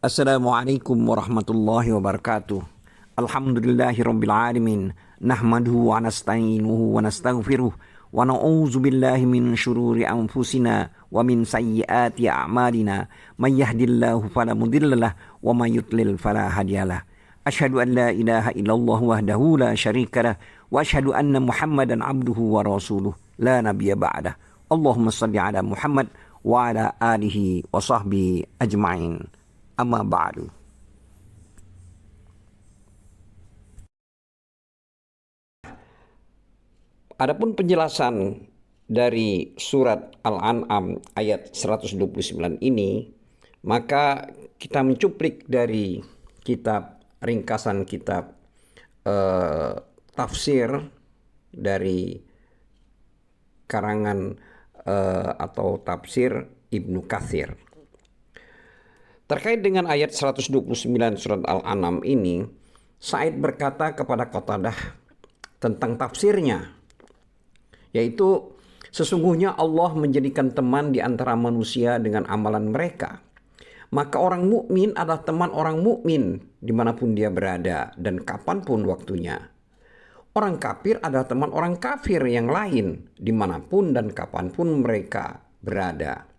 Assalamualaikum warahmatullahi wabarakatuh. Alhamdulillahirabbil alamin. Nahmaduhu wa nasta'inuhu wa nastaghfiruh wa na'udzu billahi min syururi anfusina wa min sayyiati a'malina. May yahdihillahu fala mudhillalah wa may yudlil fala hadiyalah. Asyhadu an la ilaha illallah wahdahu la syarikalah wa asyhadu anna Muhammadan abduhu wa rasuluh la nabiyya ba'dah. Allahumma shalli ala Muhammad wa ala alihi wa sahbihi ajma'in. Amma ba'du. Adapun penjelasan dari surat Al-An'am ayat 129 ini, maka kita mencuplik dari ringkasan kitab tafsir dari karangan atau tafsir Ibnu Katsir. Terkait dengan ayat 129 surat Al-An'am ini, Sa'id berkata kepada Qatadah tentang tafsirnya, yaitu sesungguhnya Allah menjadikan teman di antara manusia dengan amalan mereka. Maka orang mukmin adalah teman orang mukmin dimanapun dia berada dan kapanpun waktunya. Orang kafir adalah teman orang kafir yang lain dimanapun dan kapanpun mereka berada.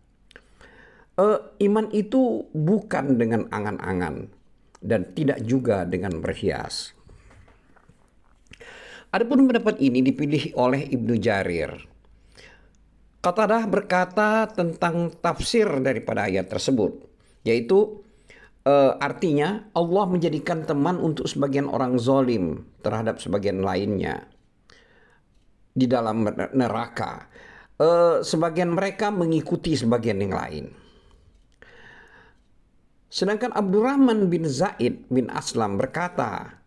Iman itu bukan dengan angan-angan dan tidak juga dengan berhias. Adapun pendapat ini dipilih oleh Ibnu Jarir. Qatadah berkata tentang tafsir daripada ayat tersebut, yaitu artinya Allah menjadikan teman untuk sebagian orang zalim terhadap sebagian lainnya di dalam neraka. Sebagian mereka mengikuti sebagian yang lain. Sedangkan Abdurrahman bin Zaid bin Aslam berkata,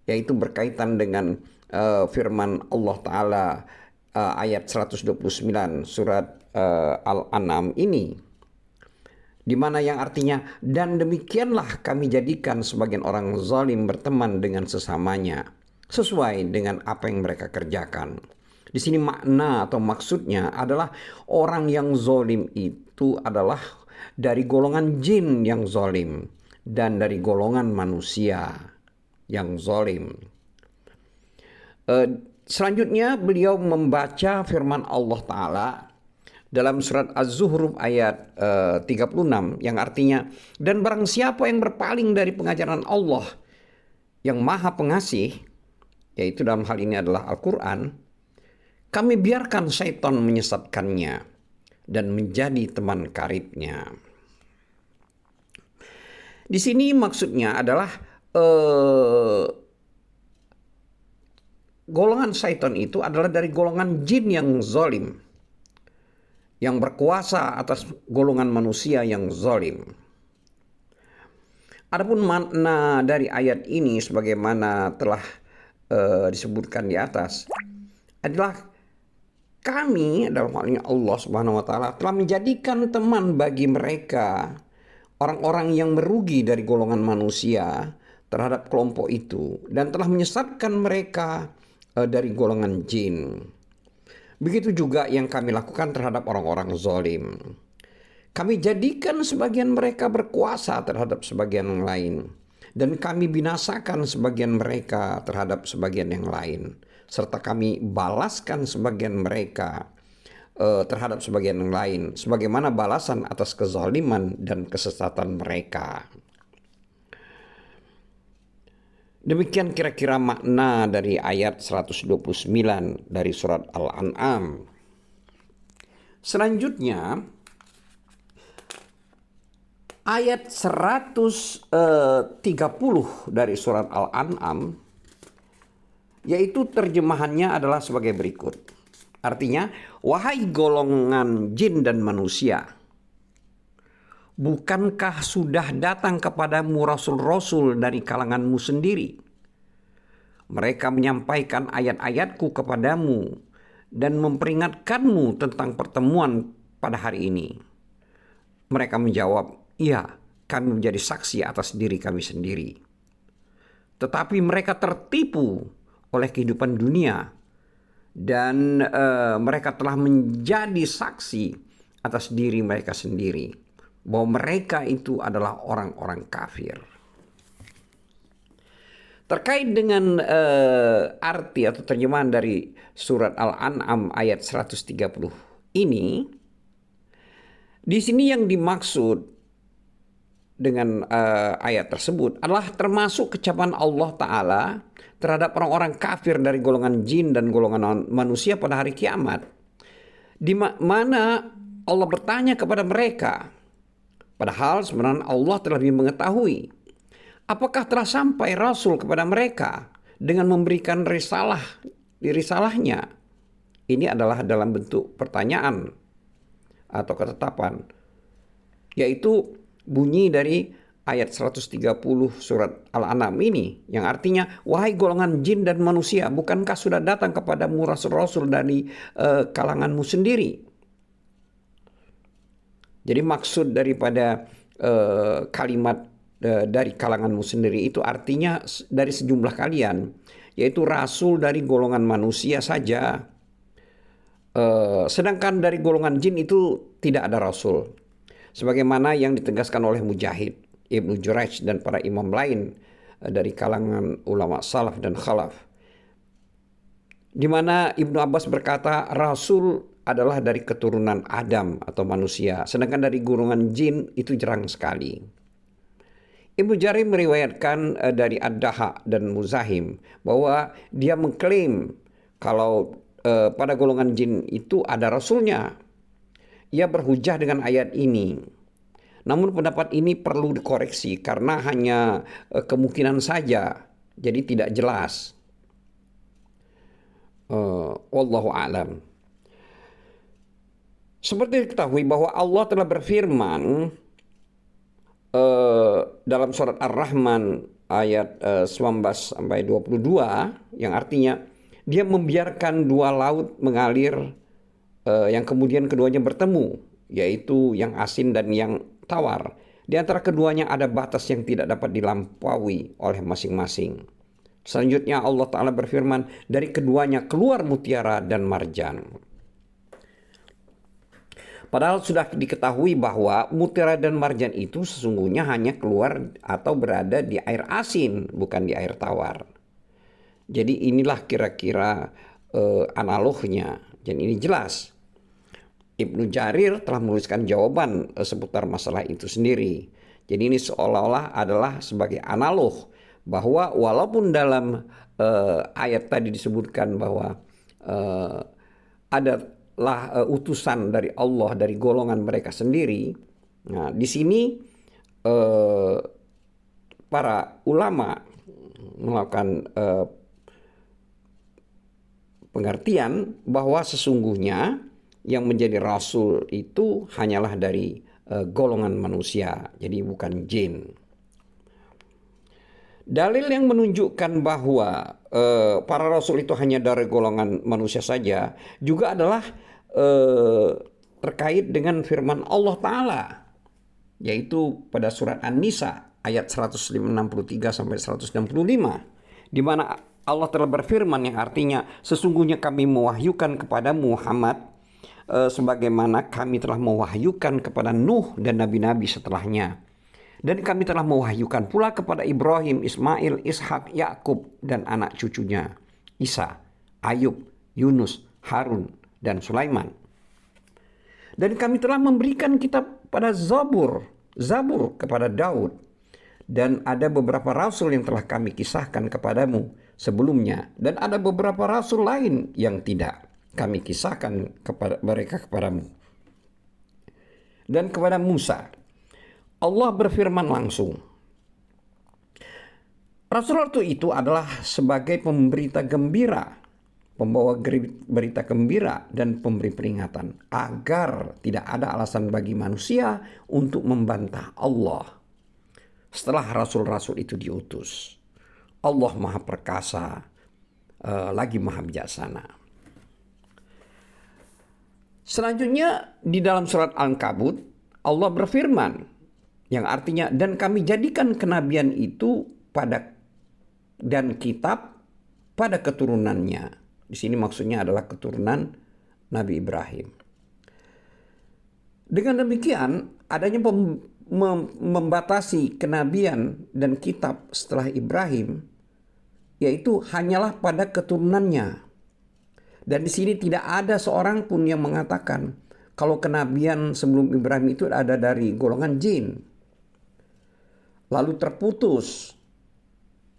yaitu berkaitan dengan firman Allah Ta'ala ayat 129 surat Al-An'am ini, di mana yang artinya, dan demikianlah kami jadikan sebagian orang zalim berteman dengan sesamanya sesuai dengan apa yang mereka kerjakan. Di sini makna atau maksudnya adalah orang yang zalim itu adalah dari golongan jin yang zalim dan dari golongan manusia yang zalim. Selanjutnya beliau membaca firman Allah Ta'ala dalam surat Az-Zuhruf ayat 36 yang artinya, dan barang siapa yang berpaling dari pengajaran Allah yang maha pengasih, yaitu dalam hal ini adalah Al-Quran, kami biarkan syaitan menyesatkannya dan menjadi teman karibnya. Di sini maksudnya adalah golongan syaitan itu adalah dari golongan jin yang zalim, yang berkuasa atas golongan manusia yang zalim. Adapun makna dari ayat ini sebagaimana telah disebutkan di atas adalah kami, dalam hal ini Allah Subhanahu wa Ta'ala, telah menjadikan teman bagi mereka orang-orang yang merugi dari golongan manusia terhadap kelompok itu, dan telah menyesatkan mereka dari golongan jin. Begitu juga yang kami lakukan terhadap orang-orang zalim. Kami jadikan sebagian mereka berkuasa terhadap sebagian yang lain, dan kami binasakan sebagian mereka terhadap sebagian yang lain, serta kami balaskan sebagian mereka terhadap sebagian yang lain sebagaimana balasan atas kezaliman dan kesesatan mereka. Demikian kira-kira makna dari ayat 129 dari surat Al-An'am. Selanjutnya ayat 130 dari surat Al-An'am, yaitu terjemahannya adalah sebagai berikut. Artinya, wahai golongan jin dan manusia, bukankah sudah datang kepadamu rasul-rasul dari kalanganmu sendiri? Mereka menyampaikan ayat-ayatku kepadamu dan memperingatkanmu tentang pertemuan pada hari ini. Mereka menjawab, iya, kami menjadi saksi atas diri kami sendiri. Tetapi mereka tertipu oleh kehidupan dunia, dan mereka telah menjadi saksi atas diri mereka sendiri. bahwa mereka itu adalah orang-orang kafir. Terkait dengan arti atau terjemahan dari surat Al-An'am ayat 130 ini, di sini yang dimaksud dengan ayat tersebut adalah termasuk kecapan Allah Ta'ala terhadap orang-orang kafir dari golongan jin dan golongan manusia pada hari kiamat, di mana Allah bertanya kepada mereka, padahal sebenarnya Allah telah lebih mengetahui, apakah telah sampai Rasul kepada mereka dengan memberikan risalahnya? Ini adalah dalam bentuk pertanyaan atau ketetapan, yaitu bunyi dari ayat 130 surat Al-An'am ini, yang artinya, wahai golongan jin dan manusia, bukankah sudah datang kepadamu rasul-rasul dari kalanganmu sendiri? Jadi maksud daripada kalimat dari kalanganmu sendiri itu artinya dari sejumlah kalian, yaitu rasul dari golongan manusia saja. Sedangkan dari golongan jin itu tidak ada rasul, sebagaimana yang ditegaskan oleh Mujahid, Ibnu Jurayj dan para imam lain dari kalangan ulama salaf dan khalaf, di mana Ibnu Abbas berkata rasul adalah dari keturunan Adam atau manusia, sedangkan dari golongan jin itu jarang sekali. Ibnu Jarir meriwayatkan dari Ad-Daha dan Muzahim bahwa dia mengklaim kalau pada golongan jin itu ada rasulnya. Ia berhujah dengan ayat ini. Namun pendapat ini perlu dikoreksi karena hanya kemungkinan saja, jadi tidak jelas. Wallahu a'lam. Seperti diketahui bahwa Allah telah berfirman dalam surat Ar-Rahman ayat 19-22 yang artinya dia membiarkan dua laut mengalir yang kemudian keduanya bertemu, yaitu yang asin dan yang tawar. Di antara keduanya ada batas yang tidak dapat dilampaui oleh masing-masing. Selanjutnya Allah Ta'ala berfirman, dari keduanya keluar mutiara dan marjan. Padahal sudah diketahui bahwa mutiara dan marjan itu sesungguhnya hanya keluar atau berada di air asin, bukan di air tawar. Jadi inilah kira-kira analognya, dan ini jelas. Ibnu Jarir telah menuliskan jawaban seputar masalah itu sendiri. Jadi ini seolah-olah adalah sebagai analog bahwa walaupun dalam ayat tadi disebutkan bahwa adalah utusan dari Allah dari golongan mereka sendiri. Nah, di sini para ulama melakukan pengertian bahwa sesungguhnya yang menjadi rasul itu hanyalah dari golongan manusia, jadi bukan jin. Dalil yang menunjukkan bahwa para rasul itu hanya dari golongan manusia saja juga adalah terkait dengan firman Allah Ta'ala, yaitu pada surat An-Nisa ayat 163-165, di mana Allah telah berfirman yang artinya, sesungguhnya kami mewahyukan kepada Muhammad sebagaimana kami telah mewahyukan kepada Nuh dan nabi-nabi setelahnya. Dan kami telah mewahyukan pula kepada Ibrahim, Ismail, Ishak, Yakub dan anak cucunya, Isa, Ayub, Yunus, Harun, dan Sulaiman. Dan kami telah memberikan kitab pada Zabur kepada Daud. Dan ada beberapa rasul yang telah kami kisahkan kepadamu sebelumnya, dan ada beberapa rasul lain yang tidak kami kisahkan kepada mereka kepadamu. Dan kepada Musa Allah berfirman langsung, rasul itu adalah sebagai pemberita gembira, pembawa berita gembira dan pemberi peringatan, agar tidak ada alasan bagi manusia untuk membantah Allah setelah rasul-rasul itu diutus. Allah Maha Perkasa, lagi Maha Bijaksana. Selanjutnya di dalam surat Al-Ankabut Allah berfirman yang artinya, dan kami jadikan kenabian itu pada dan kitab pada keturunannya. Di sini maksudnya adalah keturunan Nabi Ibrahim. Dengan demikian adanya membatasi kenabian dan kitab setelah Ibrahim, yaitu hanyalah pada keturunannya. Dan di sini tidak ada seorang pun yang mengatakan kalau kenabian sebelum Ibrahim itu ada dari golongan jin, lalu terputus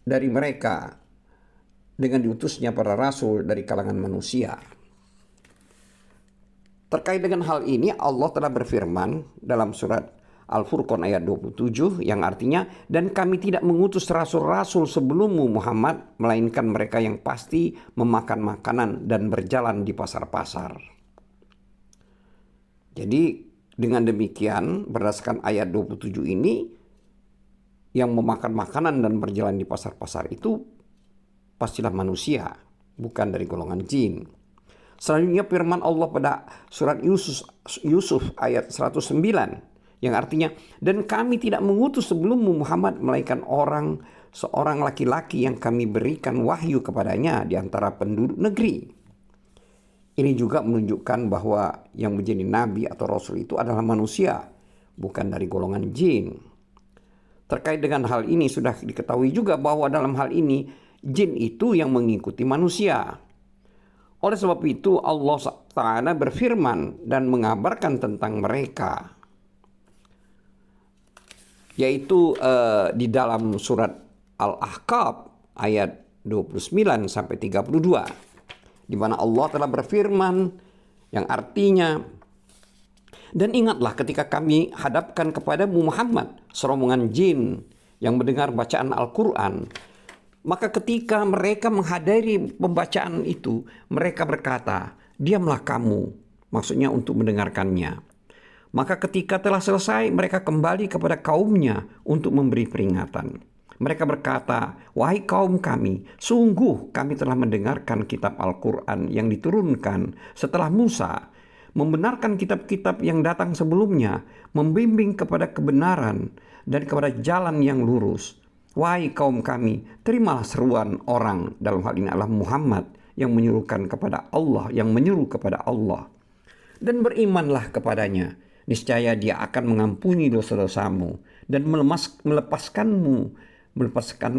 dari mereka dengan diutusnya para rasul dari kalangan manusia. Terkait dengan hal ini, Allah telah berfirman dalam surat Al-Furqan ayat 27 yang artinya, dan kami tidak mengutus rasul-rasul sebelummu Muhammad, melainkan mereka yang pasti memakan makanan dan berjalan di pasar-pasar. Jadi dengan demikian berdasarkan ayat 27 ini, yang memakan makanan dan berjalan di pasar-pasar itu pastilah manusia, bukan dari golongan jin. Selanjutnya firman Allah pada surat Yusuf ayat 109 yang artinya, dan kami tidak mengutus sebelummu Muhammad melainkan seorang laki-laki yang kami berikan wahyu kepadanya di antara penduduk negeri. Ini juga menunjukkan bahwa yang menjadi nabi atau rasul itu adalah manusia, bukan dari golongan jin. Terkait dengan hal ini sudah diketahui juga bahwa dalam hal ini jin itu yang mengikuti manusia. Oleh sebab itu Allah Ta'ala berfirman dan mengabarkan tentang mereka, yaitu di dalam surat Al-Ahqaf ayat 29 sampai 32, di mana Allah telah berfirman yang artinya, dan ingatlah ketika kami hadapkan kepadamu Muhammad serombongan jin yang mendengar bacaan Al-Quran, maka ketika mereka menghadiri pembacaan itu, mereka berkata, diamlah kamu, maksudnya untuk mendengarkannya. Maka ketika telah selesai, mereka kembali kepada kaumnya untuk memberi peringatan. Mereka berkata, wahai kaum kami, sungguh kami telah mendengarkan kitab Al-Quran yang diturunkan setelah Musa, membenarkan kitab-kitab yang datang sebelumnya, membimbing kepada kebenaran dan kepada jalan yang lurus. Wahai kaum kami, terimalah seruan orang, dalam hal ini adalah Muhammad, yang menyuruhkan kepada Allah, yang menyuruh kepada Allah. Dan berimanlah kepadanya. Niscaya dia akan mengampuni dosa-dosamu dan melepaskan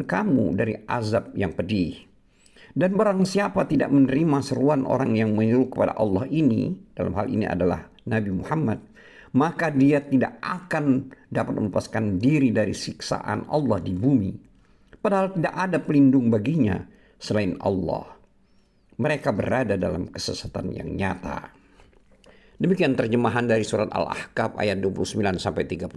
kamu dari azab yang pedih. Dan barang siapa tidak menerima seruan orang yang menyeru kepada Allah ini, dalam hal ini adalah Nabi Muhammad, maka dia tidak akan dapat melepaskan diri dari siksaan Allah di bumi. Padahal tidak ada pelindung baginya selain Allah. Mereka berada dalam kesesatan yang nyata. Demikian terjemahan dari surat Al-Ahqaf ayat 29 sampai 32.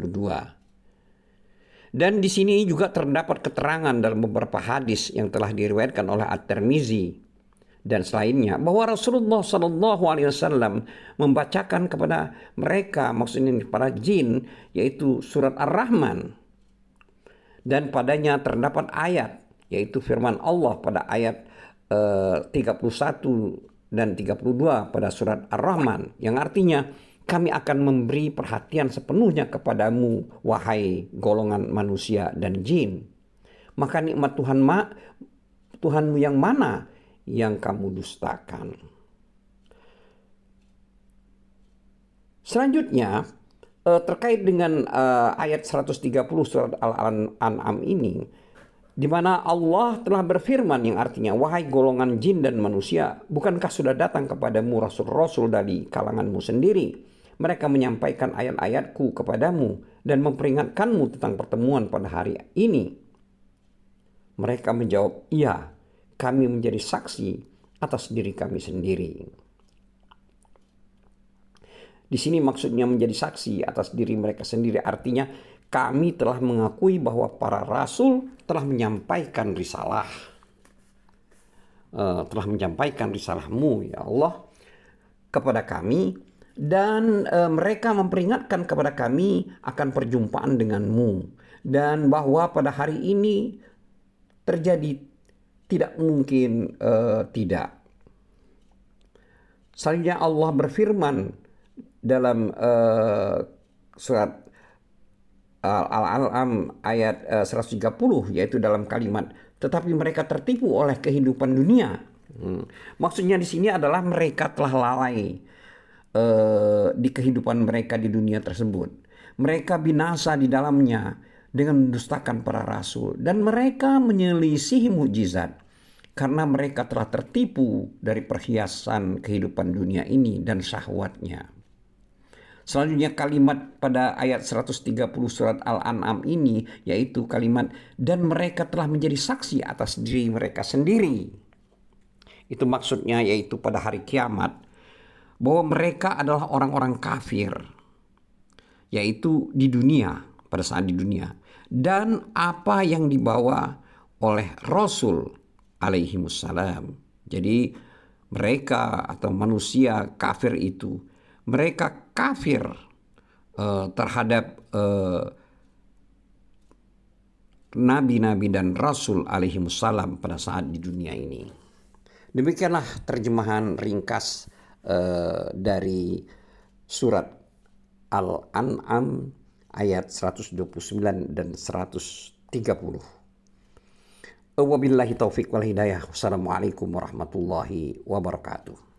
Dan di sini juga terdapat keterangan dalam beberapa hadis yang telah diriwayatkan oleh At-Tirmizi dan selainnya bahwa Rasulullah SAW membacakan kepada mereka, maksudnya para jin, yaitu surat Ar-Rahman, dan padanya terdapat ayat, yaitu firman Allah pada ayat 31 dan 32 pada surat Ar-Rahman, yang artinya, kami akan memberi perhatian sepenuhnya kepadamu, wahai golongan manusia dan jin. Maka nikmat Tuhanmu yang mana yang kamu dustakan? Selanjutnya, terkait dengan ayat 130 surat Al-An'am ini, di mana Allah telah berfirman yang artinya, wahai golongan jin dan manusia, bukankah sudah datang kepadamu rasul-rasul dari kalanganmu sendiri? Mereka menyampaikan ayat-ayatku kepadamu dan memperingatkanmu tentang pertemuan pada hari ini. Mereka menjawab, iya, kami menjadi saksi atas diri kami sendiri. Di sini maksudnya menjadi saksi atas diri mereka sendiri, artinya kami telah mengakui bahwa para rasul telah menyampaikan risalah. Telah menyampaikan risalahmu, ya Allah, kepada kami. Dan mereka memperingatkan kepada kami akan perjumpaan denganmu. Dan bahwa pada hari ini terjadi tidak mungkin tidak. Selanjutnya Allah berfirman dalam surat Al-An'am ayat 130, yaitu dalam kalimat, tetapi mereka tertipu oleh kehidupan dunia. Maksudnya di sini adalah mereka telah lalai di kehidupan mereka di dunia tersebut. Mereka binasa di dalamnya dengan mendustakan para rasul. Dan mereka menyelisihi mukjizat karena mereka telah tertipu dari perhiasan kehidupan dunia ini dan syahwatnya. Selanjutnya kalimat pada ayat 130 surat Al-An'am ini, yaitu kalimat, dan mereka telah menjadi saksi atas diri mereka sendiri. Itu maksudnya yaitu pada hari kiamat, bahwa mereka adalah orang-orang kafir, yaitu di dunia, pada saat di dunia. Dan apa yang dibawa oleh Rasul alaihimussalam. Jadi mereka atau manusia kafir itu, mereka kafir terhadap nabi-nabi dan rasul alaihimussalam pada saat di dunia ini. Demikianlah terjemahan ringkas dari surat Al-An'am ayat 129 dan 130. Wabillahi taufiq wal hidayah. Wassalamualaikum warahmatullahi wabarakatuh.